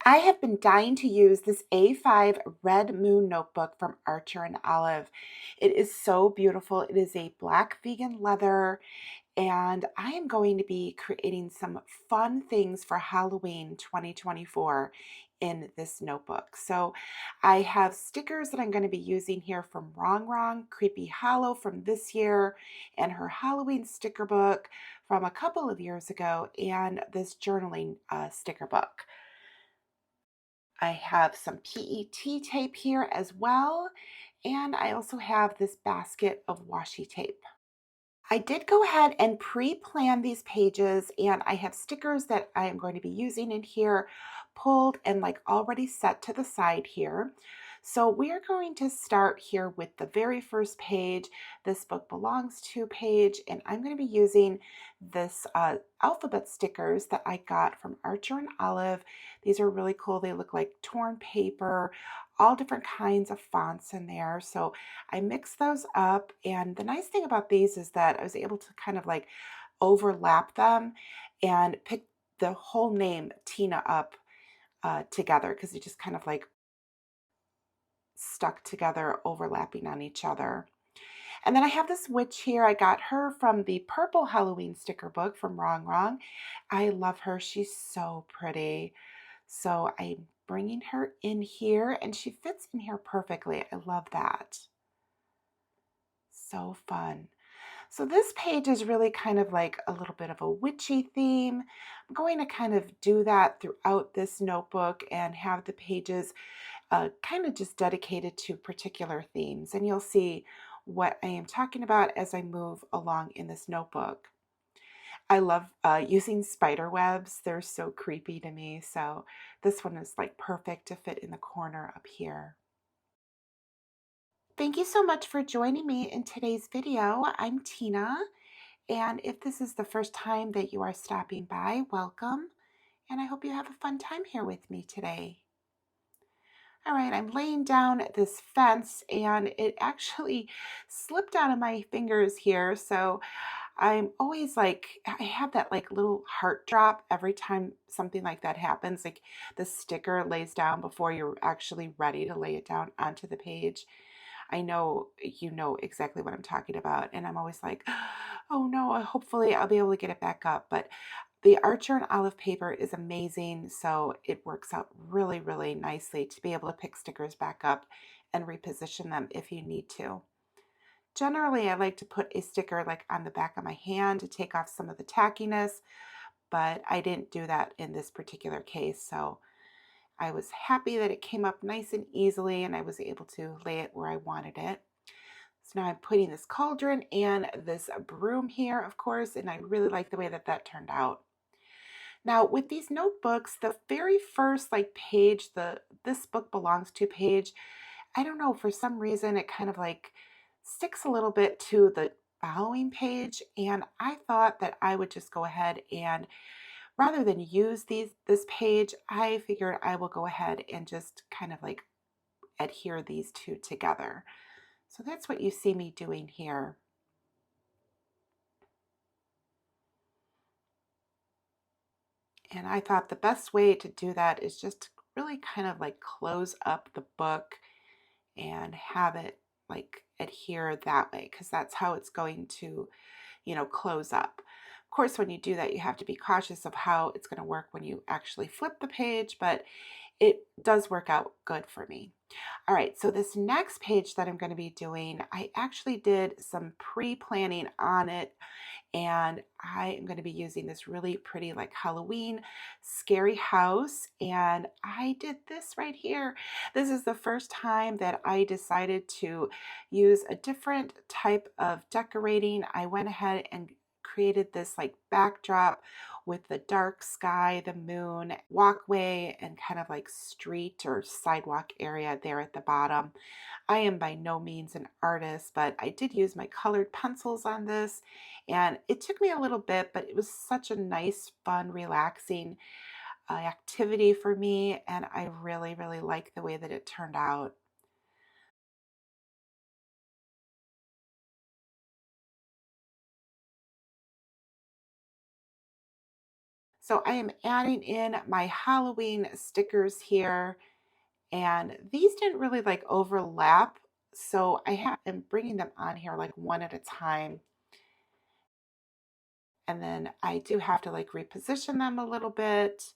I have been dying to use this A5 Red Moon notebook from Archer and Olive. It is so beautiful. It is a black vegan leather, and I am going to be creating some fun things for Halloween 2024 in this notebook. So I have stickers that I'm going to be using here from Creepy Hallow from this year, and her Halloween sticker book from a couple of years ago, and this journaling sticker book. I have some PET tape here as well, and I also have this basket of washi tape. I did go ahead and pre-plan these pages, and I have stickers that I am going to be using in here pulled and like already set to the side here. So we're going to start here with the very first page, This Book Belongs To page, and I'm going to be using this alphabet stickers that I got from Archer and Olive. These are really cool. They look like torn paper, all different kinds of fonts in there. So I mixed those up, and the nice thing about these is that I was able to kind of like overlap them and pick the whole name Tina up together, because it just kind of like stuck together, overlapping on each other. And then I have this witch here. I got her from the purple Halloween sticker book from Wrong. I love her. She's so pretty. So I'm bringing her in here, and she fits in here perfectly. I love that. So fun. So this page is really kind of like a little bit of a witchy theme. I'm going to kind of do that throughout this notebook and have the pages kind of just dedicated to particular themes. And you'll see what I am talking about as I move along in this notebook. I love using spider webs. They're so creepy to me. So this one is like perfect to fit in the corner up here. Thank you so much for joining me in today's video. I'm Tina, and if this is the first time that you are stopping by, welcome, and I hope you have a fun time here with me today. All right, I'm laying down this fence, and it actually slipped out of my fingers here, so I'm always like, I have that like little heart drop every time something like that happens, like the sticker lays down before you're actually ready to lay it down onto the page. I know you know exactly what I'm talking about. And I'm always like, oh no, hopefully I'll be able to get it back up. But the Archer and Olive paper is amazing. So it works out really, really nicely to be able to pick stickers back up and reposition them if you need to. Generally, I like to put a sticker like on the back of my hand to take off some of the tackiness, but I didn't do that in this particular case. So I was happy that it came up nice and easily, and I was able to lay it where I wanted it. So now I'm putting this cauldron and this broom here, of course, and I really like the way that that turned out. Now with these notebooks, the very first like page, the This Book Belongs To page, I don't know, for some reason it kind of like sticks a little bit to the following page, and I thought that I would just go ahead and rather than use this page, I figured I will go ahead and just kind of like adhere these two together. So that's what you see me doing here. And I thought the best way to do that is just to really kind of like close up the book and have it like adhere that way, because that's how it's going to, close up. Of course, when you do that, you have to be cautious of how it's going to work when you actually flip the page, but it does work out good for me. All right, so this next page that I'm going to be doing, I actually did some pre-planning on it, and I am going to be using this really pretty like Halloween scary house, and I did this right here. This is the first time that I decided to use a different type of decorating. I went ahead and created this like backdrop with the dark sky, the moon, walkway, and kind of like street or sidewalk area there at the bottom. I am by no means an artist, but I did use my colored pencils on this, and it took me a little bit, but it was such a nice, fun, relaxing activity for me, and I really, really like the way that it turned out. So I am adding in my Halloween stickers here, and these didn't really like overlap. So am bringing them on here like one at a time. And then I do have to like reposition them a little bit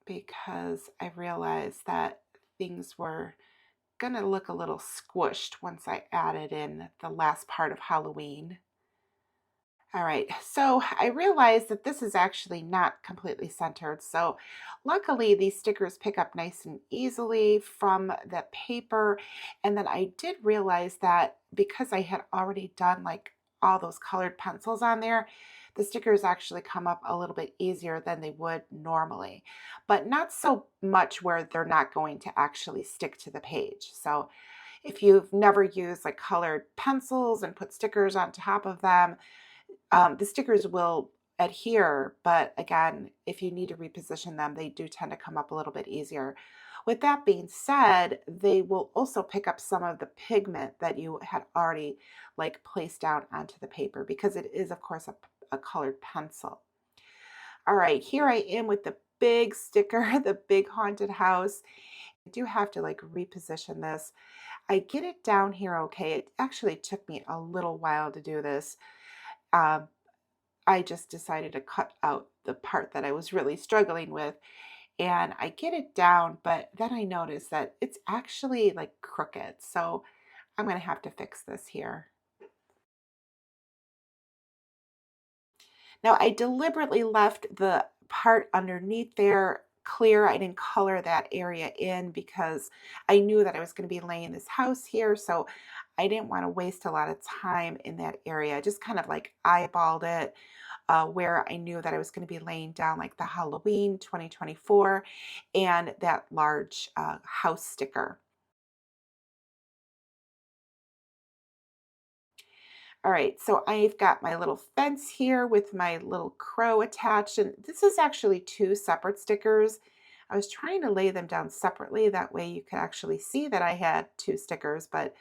because I realized that things were gonna look a little squished once I added in the last part of Halloween. All right, so I realized that this is actually not completely centered. So luckily these stickers pick up nice and easily from the paper. And then I did realize that because I had already done like all those colored pencils on there, the stickers actually come up a little bit easier than they would normally, but not so much where they're not going to actually stick to the page. So if you've never used like colored pencils and put stickers on top of them, the stickers will adhere, but again, if you need to reposition them, they do tend to come up a little bit easier. With that being said, they will also pick up some of the pigment that you had already like placed down onto the paper because it is, of course, a colored pencil. All right, here I am with the big sticker, the big haunted house. I do have to like reposition this. I get it down here okay. It actually took me a little while to do this. Um, I just decided to cut out the part that I was really struggling with, and I get it down, but then I notice that it's actually like crooked. So I'm going to have to fix this here. Now I deliberately left the part underneath there clear. I didn't color that area in because I knew that I was going to be laying this house here. So I didn't want to waste a lot of time in that area. I just kind of like eyeballed it where I knew that I was going to be laying down like the Halloween 2024 and that large house sticker. All right, so I've got my little fence here with my little crow attached, and this is actually two separate stickers. I was trying to lay them down separately, that way you could actually see that I had two stickers, but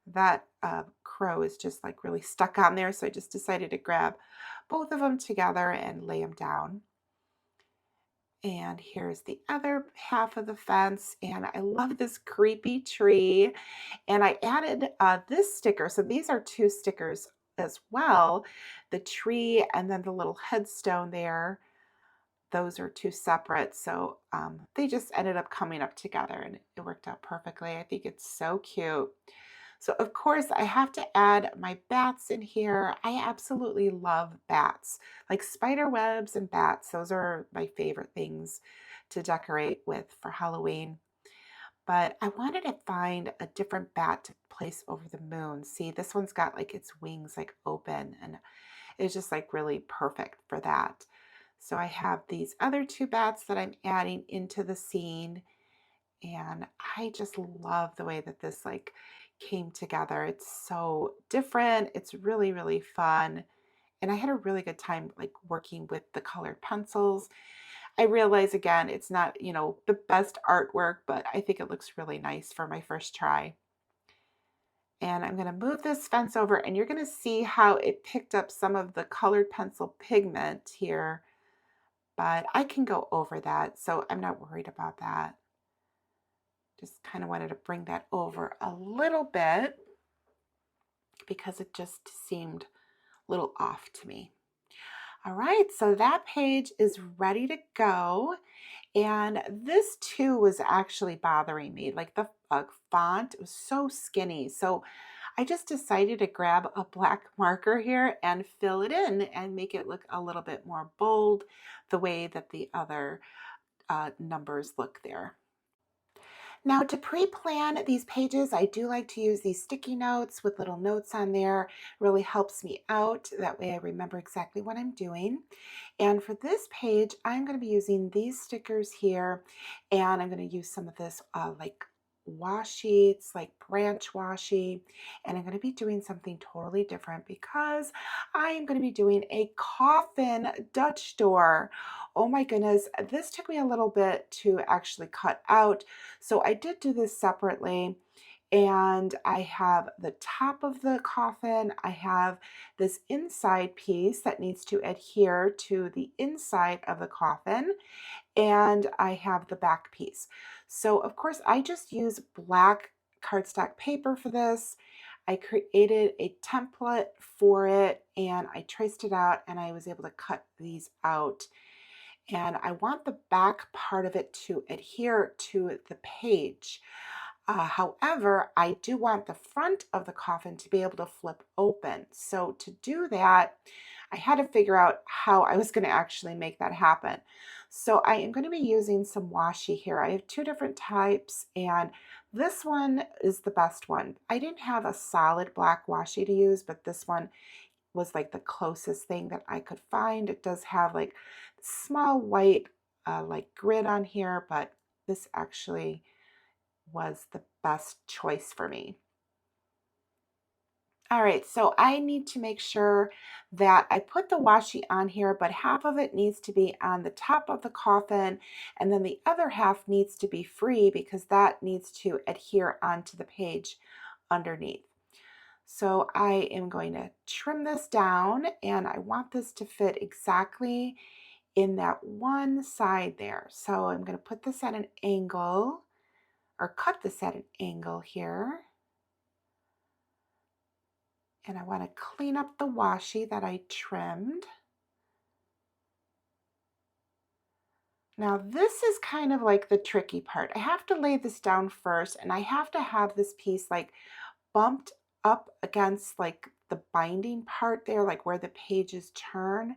that crow is just like really stuck on there, so I just decided to grab both of them together and lay them down. And here's the other half of the fence, and I love this creepy tree. And I added this sticker. So these are two stickers as well. The tree and then the little headstone there. Those are two separate. So they just ended up coming up together and it worked out perfectly. I think it's so cute. So of course I have to add my bats in here. I absolutely love bats, like spider webs and bats. Those are my favorite things to decorate with for Halloween. But I wanted to find a different bat to place over the moon. See, this one's got like its wings like open and it's just like really perfect for that. So I have these other two bats that I'm adding into the scene, and I just love the way that this like came together. It's so different. It's really, really fun. And I had a really good time like working with the colored pencils. I realize again, it's not, the best artwork, but I think it looks really nice for my first try. And I'm going to move this fence over and you're going to see how it picked up some of the colored pencil pigment here, but I can go over that, so I'm not worried about that. Just kind of wanted to bring that over a little bit because it just seemed a little off to me. All right, so that page is ready to go. And this too was actually bothering me. Like the font was so skinny. So I just decided to grab a black marker here and fill it in and make it look a little bit more bold the way that the other numbers look there. Now to pre-plan these pages, I do like to use these sticky notes with little notes on there. It really helps me out. That way I remember exactly what I'm doing. And for this page, I'm going to be using these stickers here, and I'm going to use some of this like washi, it's like branch washi, and I'm going to be doing something totally different because I am going to be doing a coffin Dutch door. Oh my goodness, this took me a little bit to actually cut out. So I did do this separately, And I have the top of the coffin. I have this inside piece that needs to adhere to the inside of the coffin, and I have the back piece. So of course I just use black cardstock paper for this. I created a template for it and I traced it out and I was able to cut these out. And I want the back part of it to adhere to the page. However, I do want the front of the coffin to be able to flip open. So to do that, I had to figure out how I was going to actually make that happen. So I am going to be using some washi here. I have two different types, and this one is the best one. I didn't have a solid black washi to use, but this one was like the closest thing that I could find. It does have like small white like grid on here, but this actually was the best choice for me. All right, so I need to make sure that I put the washi on here, but half of it needs to be on the top of the coffin, and then the other half needs to be free because that needs to adhere onto the page underneath. So I am going to trim this down, and I want this to fit exactly in that one side there. So I'm going to put this at an angle, or cut this at an angle here. And I want to clean up the washi that I trimmed. Now this is kind of like the tricky part. I have to lay this down first, and I have to have this piece like bumped up against like the binding part there, like where the pages turn.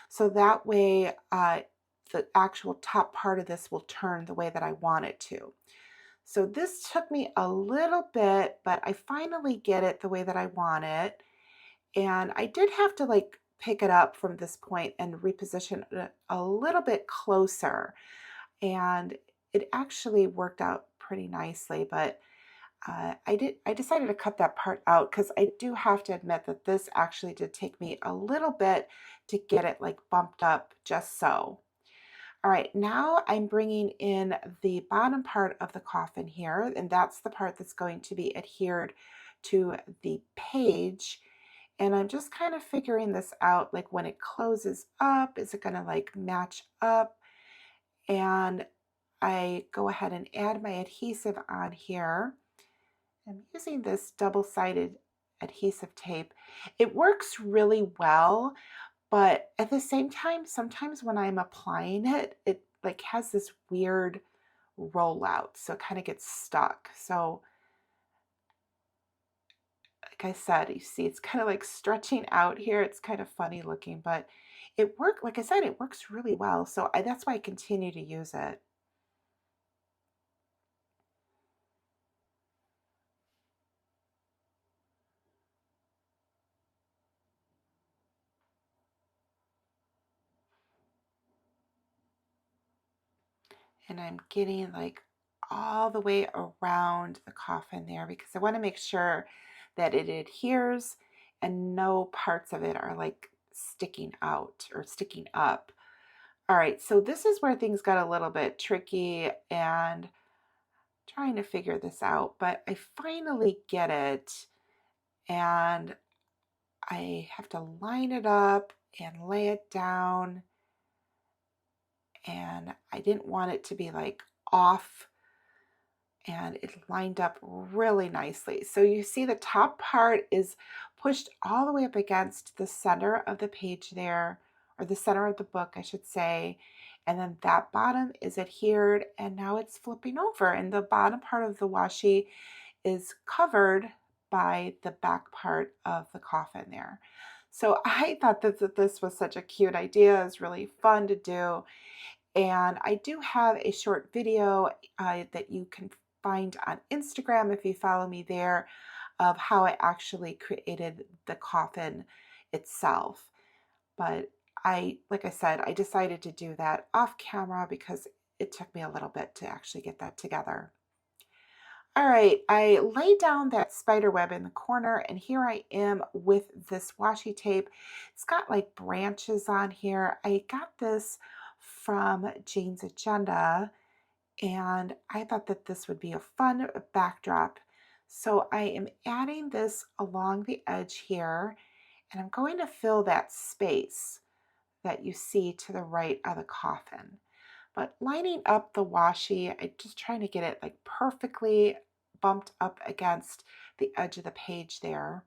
So that way the actual top part of this will turn the way that I want it to. So this took me a little bit, but I finally get it the way that I want it. And I did have to like pick it up from this point and reposition it a little bit closer. And it actually worked out pretty nicely, but I decided to cut that part out because I do have to admit that this actually did take me a little bit to get it like bumped up just so. All right, now I'm bringing in the bottom part of the coffin here, and that's the part that's going to be adhered to the page. And I'm just kind of figuring this out, like when it closes up, is it going to like match up? And I go ahead and add my adhesive on here. I'm using this double-sided adhesive tape. It works really well, but at the same time, sometimes when I'm applying it, it like has this weird rollout, so it kind of gets stuck. So like I said, you see it's kind of like stretching out here. It's kind of funny looking, but it worked. Like I said, it works really well. So that's why I continue to use it. And I'm getting like all the way around the coffin there because I want to make sure that it adheres and no parts of it are like sticking out or sticking up. All right, so this is where things got a little bit tricky and trying to figure this out, but I finally get it, and I have to line it up and lay it down, and I didn't want it to be like off, and it lined up really nicely. So you see the top part is pushed all the way up against the center of the page there, or the center of the book, I should say. And then that bottom is adhered, and now it's flipping over. And the bottom part of the washi is covered by the back part of the coffin there. So I thought that this was such a cute idea. It was really fun to do. And I do have a short video that you can find on Instagram if you follow me there of how I actually created the coffin itself. But like I said, I decided to do that off camera because it took me a little bit to actually get that together. All right, I laid down that spider web in the corner, and here I am with this washi tape. It's got like branches on here. I got this from Jane's Agenda, and I thought that this would be a fun backdrop. So I am adding this along the edge here, and I'm going to fill that space that you see to the right of the coffin. But lining up the washi, I'm just trying to get it like perfectly bumped up against the edge of the page there.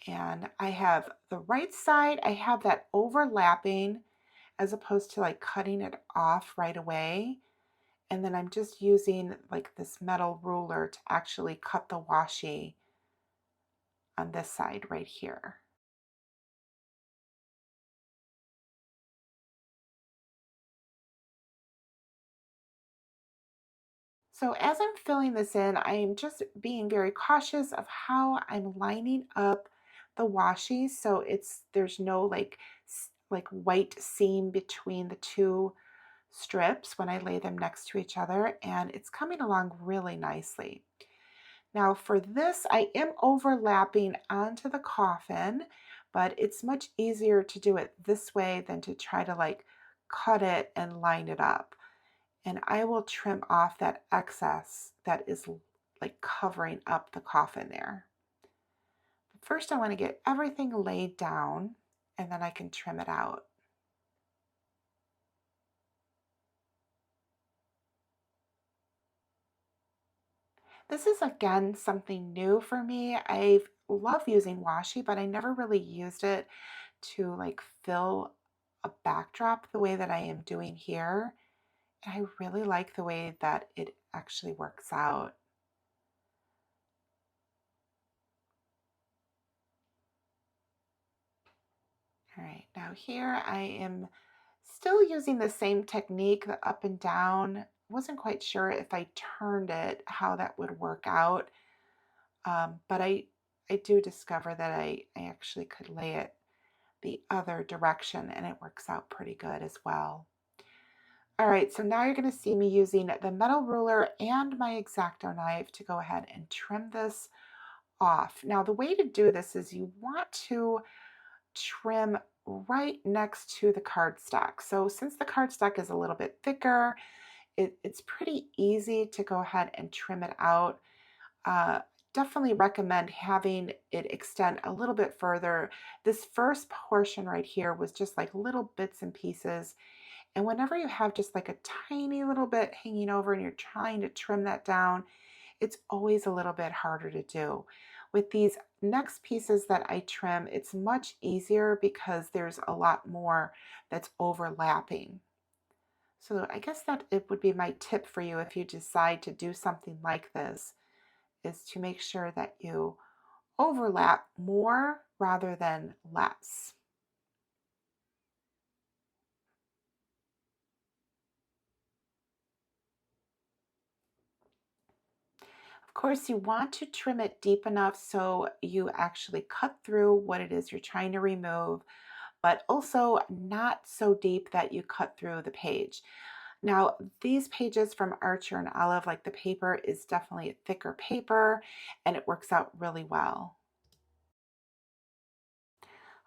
And I have the right side, I have that overlapping as opposed to like cutting it off right away. And then I'm just using like this metal ruler to actually cut the washi on this side right here. So as I'm filling this in, I'm just being very cautious of how I'm lining up the washi so there's no like white seam between the two strips when I lay them next to each other, and it's coming along really nicely. Now for this, I am overlapping onto the coffin, but it's much easier to do it this way than to try to like cut it and line it up. And I will trim off that excess that is like covering up the coffin there. First, I want to get everything laid down and then I can trim it out. This is again something new for me. I love using washi, but I never really used it to like fill a backdrop the way that I am doing here. And I really like the way that it actually works out. All right, now here I am still using the same technique, the up and down. Wasn't quite sure if I turned it, how that would work out. But I do discover that I actually could lay it the other direction and it works out pretty good as well. All right, so now you're going to see me using the metal ruler and my X-Acto knife to go ahead and trim this off. Now the way to do this is you want to trim right next to the cardstock. So since the cardstock is a little bit thicker, it's pretty easy to go ahead and trim it out. Uh, Definitely recommend having it extend a little bit further. This first portion right here was just like little bits and pieces. And whenever you have just like a tiny little bit hanging over and you're trying to trim that down, it's always a little bit harder to do. With these next pieces that I trim, it's much easier because there's a lot more that's overlapping. So I guess that it would be my tip for you if you decide to do something like this, is to make sure that you overlap more rather than less. Of course, you want to trim it deep enough so you actually cut through what it is you're trying to remove, but also not so deep that you cut through the page. Now, these pages from Archer and Olive, like the paper is definitely a thicker paper and it works out really well.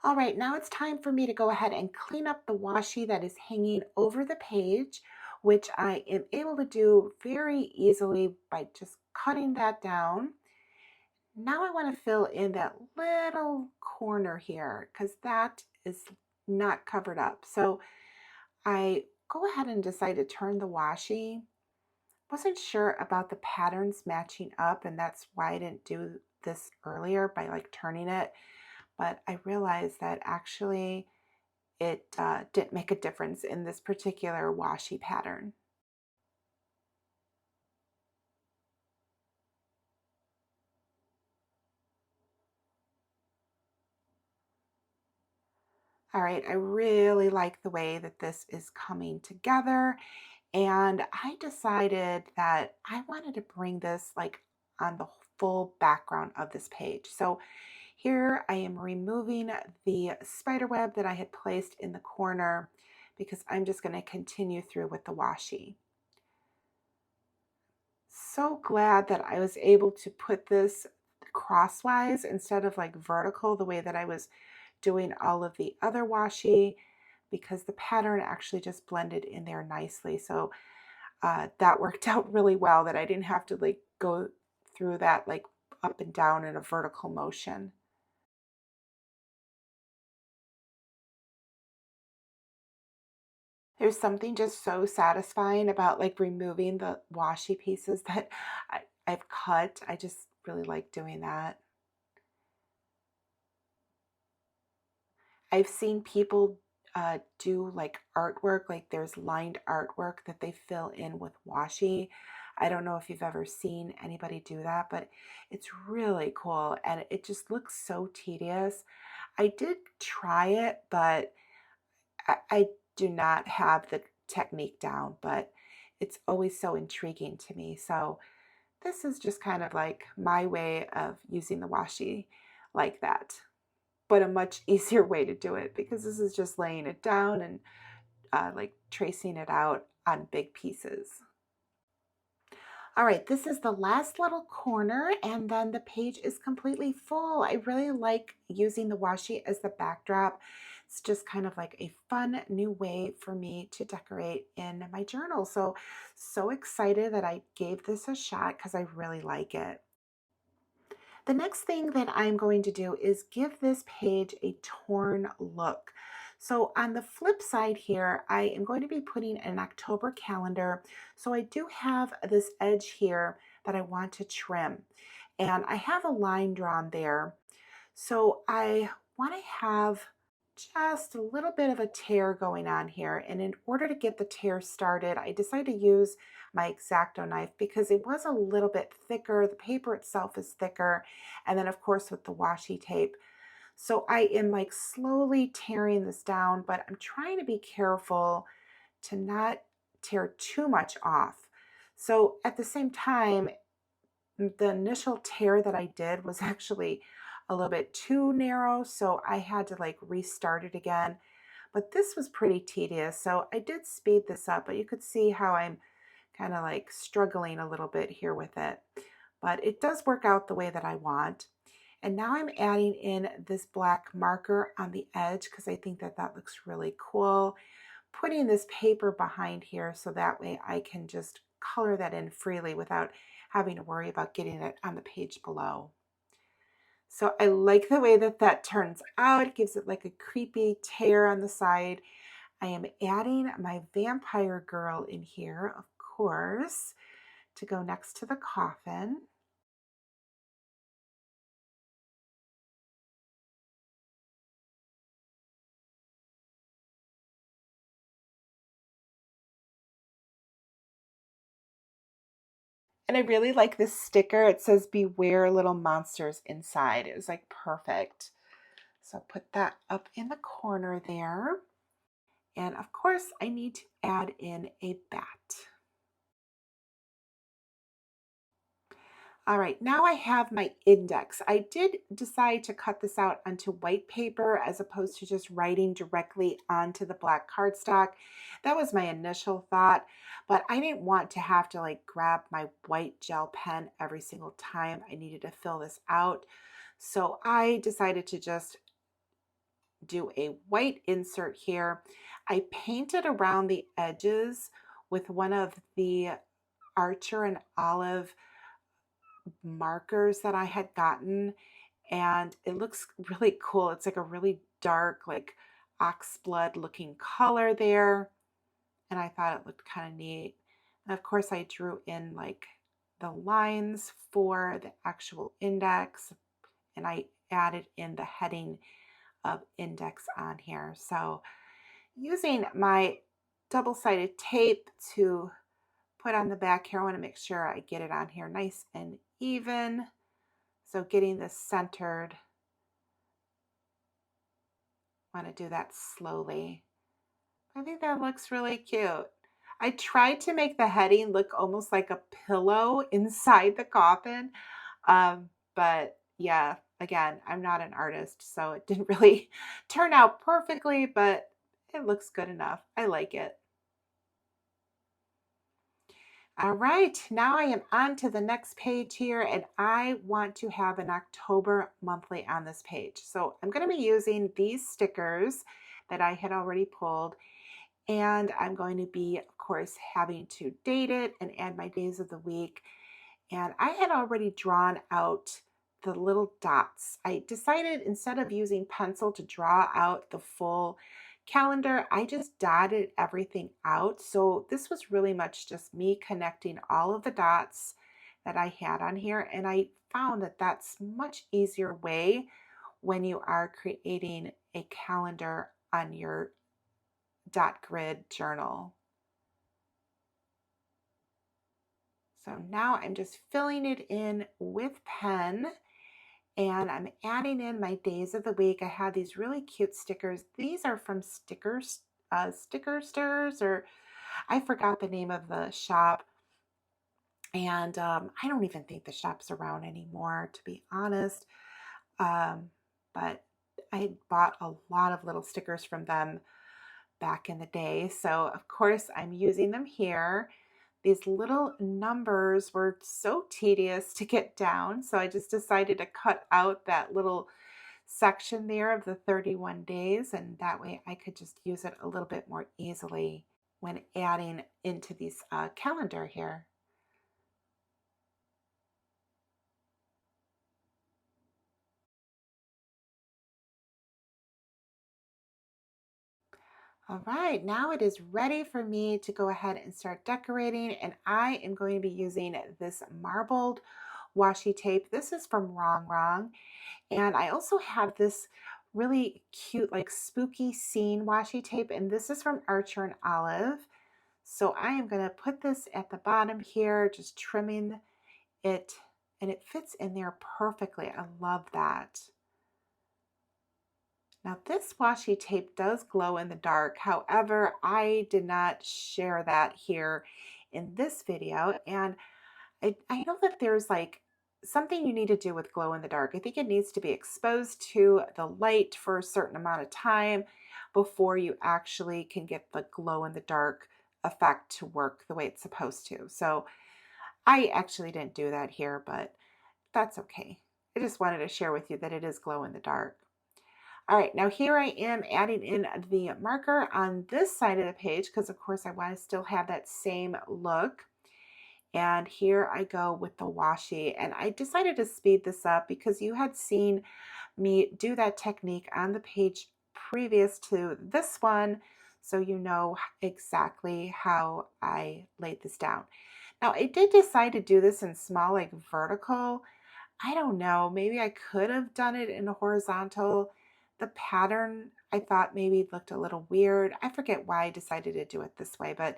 All right, now it's time for me to go ahead and clean up the washi that is hanging over the page, which I am able to do very easily by just cutting that down. Now I want to fill in that little corner here because that is not covered up. So I go ahead and decide to turn the washi. Wasn't sure about the patterns matching up, and that's why I didn't do this earlier by like turning it. But I realized that actually it didn't make a difference in this particular washi pattern. All right, I really like the way that this is coming together. And I decided that I wanted to bring this like on the full background of this page. So here I am removing the spider web that I had placed in the corner because I'm just going to continue through with the washi. So glad that I was able to put this crosswise instead of like vertical the way that I was doing all of the other washi, because the pattern actually just blended in there nicely. So that worked out really well, that I didn't have to like go through that like up and down in a vertical motion. There's something just so satisfying about like removing the washi pieces that I've cut. I just really like doing that. I've seen people do like artwork, like there's lined artwork that they fill in with washi. I don't know if you've ever seen anybody do that, but it's really cool and it just looks so tedious. I did try it, but I do not have the technique down, but it's always so intriguing to me. So this is just kind of like my way of using the washi like that, but a much easier way to do it because this is just laying it down and like tracing it out on big pieces. All right, this is the last little corner and then the page is completely full. I really like using the washi as the backdrop. It's just kind of like a fun new way for me to decorate in my journal. So excited that I gave this a shot because I really like it. The next thing that I'm going to do is give this page a torn look. So on the flip side here, I am going to be putting an October calendar. So I do have this edge here that I want to trim. And I have a line drawn there. So I want to have just a little bit of a tear going on here. And in order to get the tear started, I decided to use my X-Acto knife because it was a little bit thicker. The paper itself is thicker. And then of course with the washi tape. So I am like slowly tearing this down, but I'm trying to be careful to not tear too much off. So at the same time, the initial tear that I did was actually a little bit too narrow, so I had to like restart it again. But this was pretty tedious, so I did speed this up, but you could see how I'm kind of like struggling a little bit here with it. But it does work out the way that I want. And now I'm adding in this black marker on the edge because I think that that looks really cool. Putting this paper behind here so that way I can just color that in freely without having to worry about getting it on the page below. So I like the way that that turns out. It gives it like a creepy tear on the side. I am adding my vampire girl in here, of course, to go next to the coffin. And I really like this sticker. It says beware little monsters inside. It was like perfect. So put that up in the corner there. And of course I need to add in a bat. All right, now I have my index. I did decide to cut this out onto white paper as opposed to just writing directly onto the black cardstock. That was my initial thought, but I didn't want to have to like grab my white gel pen every single time I needed to fill this out. So I decided to just do a white insert here. I painted around the edges with one of the Archer and Olive markers that I had gotten, and it looks really cool. It's like a really dark, like oxblood looking color there, and I thought it looked kind of neat. And of course I drew in like the lines for the actual index, and I added in the heading of index on here. So using my double-sided tape to put on the back here, I want to make sure I get it on here nice and even. So getting this centered, I want to do that slowly. I think that looks really cute. I tried to make the heading look almost like a pillow inside the coffin. But yeah, again, I'm not an artist, so it didn't really turn out perfectly, but it looks good enough. I like it. All right, now I am on to the next page here, and I want to have an October monthly on this page. So I'm going to be using these stickers that I had already pulled, and I'm going to be, of course, having to date it and add my days of the week. And I had already drawn out the little dots. I decided instead of using pencil to draw out the full calendar, I just dotted everything out. So this was really much just me connecting all of the dots that I had on here. And I found that that's much easier way when you are creating a calendar on your dot grid journal. So now I'm just filling it in with pen and I'm adding in my days of the week. I have these really cute stickers. These are from Sticker Stirs, or I forgot the name of the shop. And I don't even think the shop's around anymore, to be honest. But I had bought a lot of little stickers from them back in the day. So of course I'm using them here. These little numbers were so tedious to get down. So I just decided to cut out that little section there of the 31 days. And that way I could just use it a little bit more easily when adding into these calendar here. All right, now it is ready for me to go ahead and start decorating, and I am going to be using this marbled washi tape. This is from RONGRONG, and I also have this really cute like spooky scene washi tape, and this is from Archer and Olive. So I am going to put this at the bottom here, just trimming it, and it fits in there perfectly. I love that. Now this washi tape does glow in the dark. However, I did not share that here in this video. And I know that there's like something you need to do with glow in the dark. I think it needs to be exposed to the light for a certain amount of time before you actually can get the glow in the dark effect to work the way it's supposed to. So I actually didn't do that here, but that's okay. I just wanted to share with you that it is glow in the dark. All right, now here I am adding in the marker on this side of the page because of course I want to still have that same look. And here I go with the washi, and I decided to speed this up because you had seen me do that technique on the page previous to this one, so you know exactly how I laid this down. Now I did decide to do this in small, like vertical. I don't know, maybe I could have done it in a horizontal. The pattern I thought maybe looked a little weird. I forget why I decided to do it this way, but it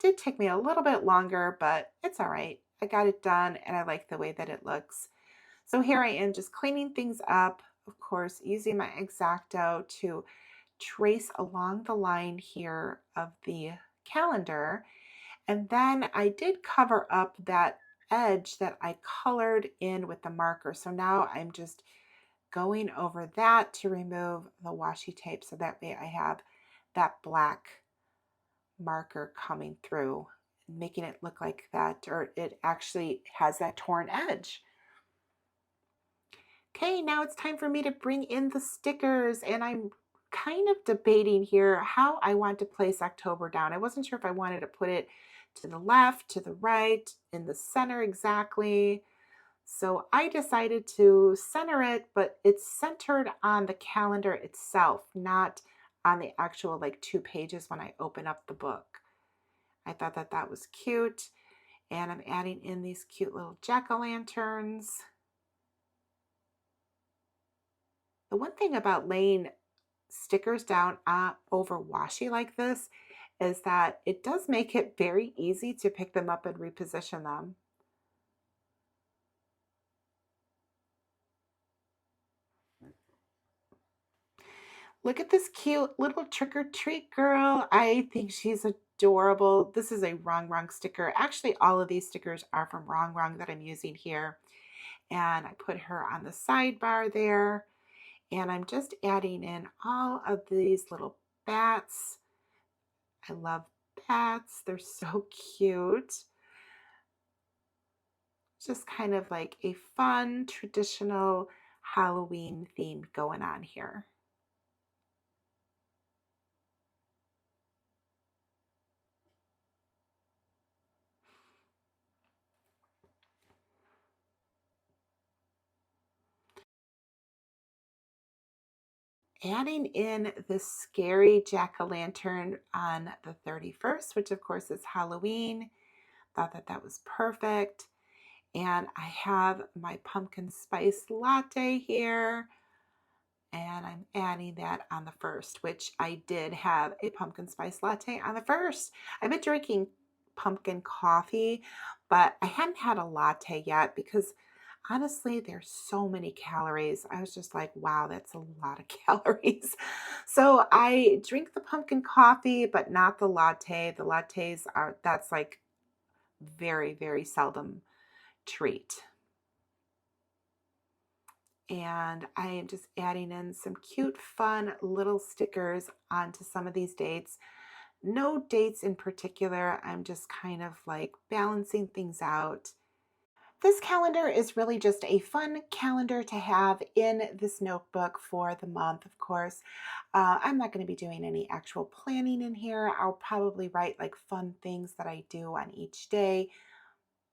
did take me a little bit longer, but it's all right. I got it done and I like the way that it looks. So here I am just cleaning things up, of course, using my X-Acto to trace along the line here of the calendar. And then I did cover up that edge that I colored in with the marker. So now I'm just going over that to remove the washi tape so that way I have that black marker coming through, making it look like that, or it actually has that torn edge. Okay, now it's time for me to bring in the stickers, and I'm kind of debating here how I want to place October down. I wasn't sure if I wanted to put it to the left, to the right, in the center exactly. So I decided to center it, but it's centered on the calendar itself, not on the actual like 2 pages when I open up the book. I thought that that was cute, and I'm adding in these cute little jack-o'-lanterns. The one thing about laying stickers down over washi like this is that it does make it very easy to pick them up and reposition them. Look at this cute little trick-or-treat girl. I think she's adorable. This is a RONGRONG sticker. Actually, all of these stickers are from RONGRONG that I'm using here. And I put her on the sidebar there. And I'm just adding in all of these little bats. I love bats. They're so cute. Just kind of like a fun, traditional Halloween theme going on here. adding in this scary jack-o'-lantern on the 31st, which of course is Halloween. Thought that that was perfect. And I have my pumpkin spice latte here, and I'm adding that on the 1st, which I did have a pumpkin spice latte on the 1st. I've been drinking pumpkin coffee, but I hadn't had a latte yet because honestly, there's so many calories. I was just like, wow, that's a lot of calories. So I drink the pumpkin coffee, but not the latte. The lattes are, that's like very, very seldom treat. And I am just adding in some cute, fun little stickers onto some of these dates. No dates in particular. I'm just kind of like balancing things out. This calendar is really just a fun calendar to have in this notebook for the month, of course. I'm not going to be doing any actual planning in here. I'll probably write like fun things that I do on each day,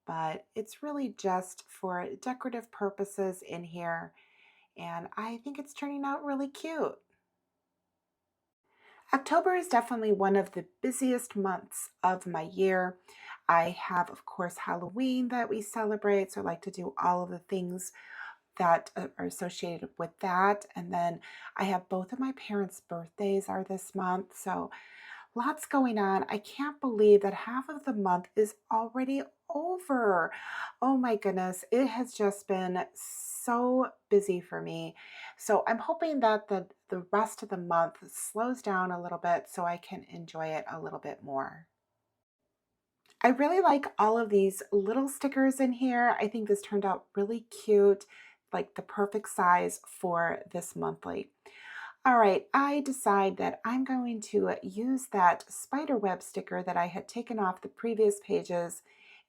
but it's really just for decorative purposes in here. And I think it's turning out really cute. October is definitely one of the busiest months of my year. I have, of course, Halloween that we celebrate, so I like to do all of the things that are associated with that. And then I have both of my parents' birthdays are this month, so lots going on. I can't believe that half of the month is already over. Oh my goodness, it has just been so busy for me. So I'm hoping that the rest of the month slows down a little bit so I can enjoy it a little bit more. I really like all of these little stickers in here. I think this turned out really cute, like the perfect size for this monthly. All right, I decide that I'm going to use that spider web sticker that I had taken off the previous pages,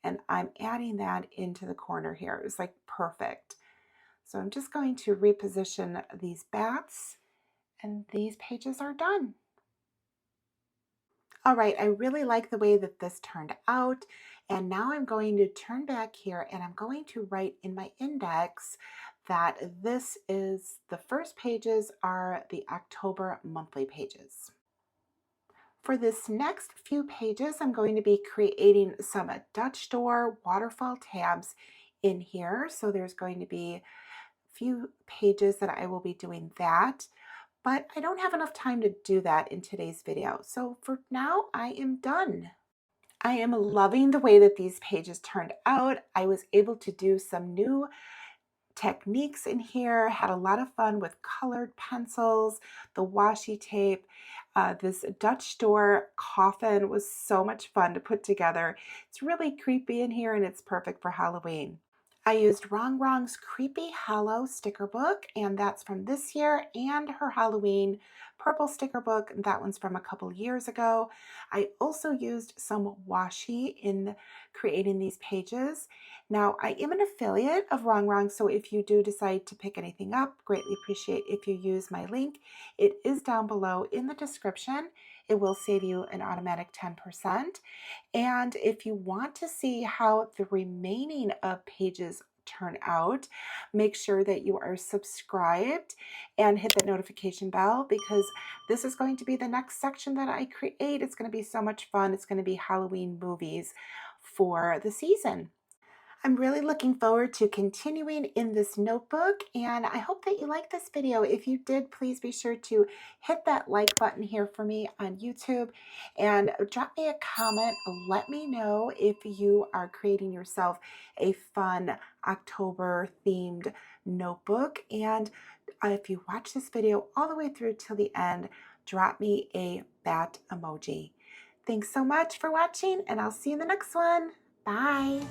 and I'm adding that into the corner here. It was like perfect. So I'm just going to reposition these bats, and these pages are done. All right, I really like the way that this turned out. And now I'm going to turn back here and I'm going to write in my index that this is the first pages are the October monthly pages. For this next few pages, I'm going to be creating some Dutch door waterfall tabs in here. So there's going to be a few pages that I will be doing that. But I don't have enough time to do that in today's video. So for now, I am done. I am loving the way that these pages turned out. I was able to do some new techniques in here, had a lot of fun with colored pencils, the washi tape. This Dutch door coffin was so much fun to put together. It's really creepy in here and it's perfect for Halloween. I used RONGRONG's Creepy Hallow sticker book, and that's from this year, and her Halloween purple sticker book. That one's from a couple years ago. I also used some washi in creating these pages. Now, I am an affiliate of RONGRONG, so if you do decide to pick anything up, greatly appreciate if you use my link. It is down below in the description. It will save you an automatic 10%. And if you want to see how the remaining of pages turn out, make sure that you are subscribed and hit that notification bell because this is going to be the next section that I create. It's going to be so much fun. It's going to be Halloween movies for the season. I'm really looking forward to continuing in this notebook, and I hope that you like this video. If you did, please be sure to hit that like button here for me on YouTube and drop me a comment. Let me know if you are creating yourself a fun October themed notebook. And if you watch this video all the way through till the end, drop me a bat emoji. Thanks so much for watching, and I'll see you in the next one. Bye.